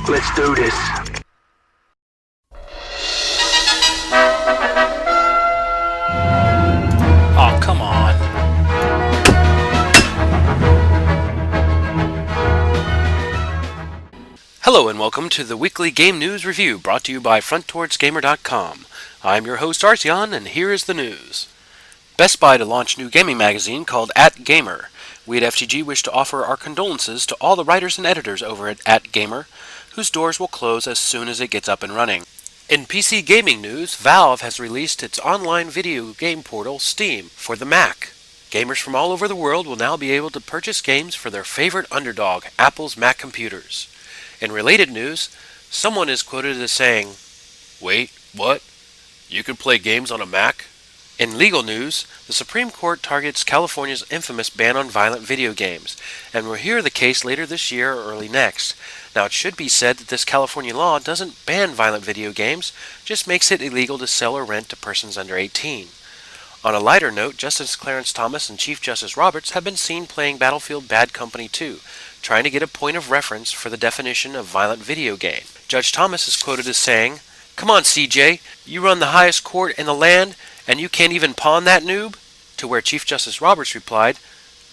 Let's do this. Oh, come on. Hello and welcome to the weekly game news review brought to you by FrontTowardsGamer.com. I'm your host Drazial, and here is the news. Best Buy to launch new gaming magazine called @Gamer. We at FTG wish to offer our condolences to all the writers and editors over at @Gamer, whose doors will close as soon as it gets up and running. In PC gaming news, Valve has released its online video game portal, Steam, for the Mac. Gamers from all over the world will now be able to purchase games for their favorite underdog, Apple's Mac computers. In related news, someone is quoted as saying, "Wait, what? You can play games on a Mac?" In legal news, the Supreme Court targets California's infamous ban on violent video games, and we'll hear the case later this year or early next. Now, it should be said that this California law doesn't ban violent video games, just makes it illegal to sell or rent to persons under 18. On a lighter note, Justice Clarence Thomas and Chief Justice Roberts have been seen playing Battlefield Bad Company 2, trying to get a point of reference for the definition of violent video game. Judge Thomas is quoted as saying, "Come on, CJ, you run the highest court in the land, and you can't even pawn that noob?" To where Chief Justice Roberts replied,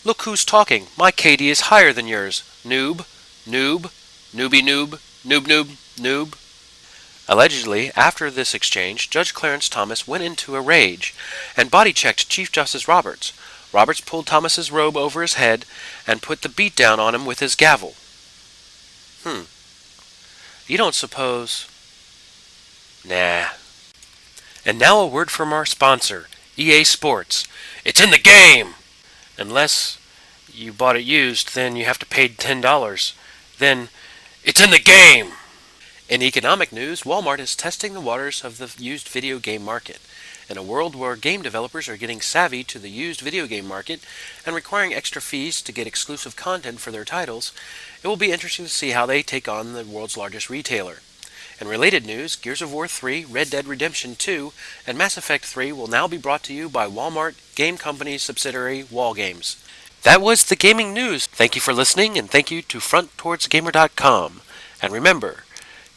"Look who's talking. My KD is higher than yours. Noob, noob, newbie noob, noob noob, noob." Allegedly, after this exchange, Judge Clarence Thomas went into a rage and body-checked Chief Justice Roberts. Roberts pulled Thomas's robe over his head and put the beat down on him with his gavel. You don't suppose... Nah. And now a word from our sponsor, EA Sports. It's in the game! Unless you bought it used, then you have to pay $10. Then, it's in the game! In economic news, Walmart is testing the waters of the used video game market. In a world where game developers are getting savvy to the used video game market and requiring extra fees to get exclusive content for their titles, it will be interesting to see how they take on the world's largest retailer. In related news, Gears of War 3, Red Dead Redemption 2, and Mass Effect 3 will now be brought to you by Walmart game company's subsidiary, Wall Games. That was the gaming news. Thank you for listening, and thank you to FrontTowardsGamer.com. And remember,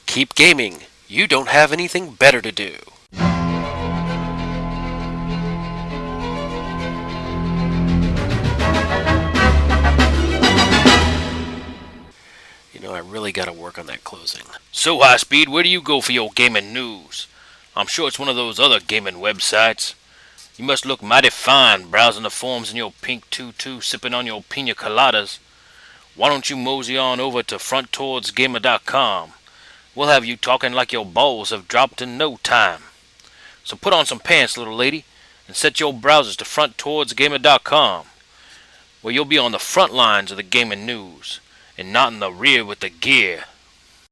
keep gaming. You don't have anything better to do. I really gotta work on that closing. So, High Speed, where do you go for your gaming news? I'm sure it's one of those other gaming websites. You must look mighty fine browsing the forums in your pink tutu, sipping on your pina coladas. Why don't you mosey on over to FrontTowardsGamer.com? We'll have you talking like your balls have dropped in no time. So put on some pants, little lady, and set your browsers to FrontTowardsGamer.com, where you'll be on the front lines of the gaming news, and not in the rear with the gear.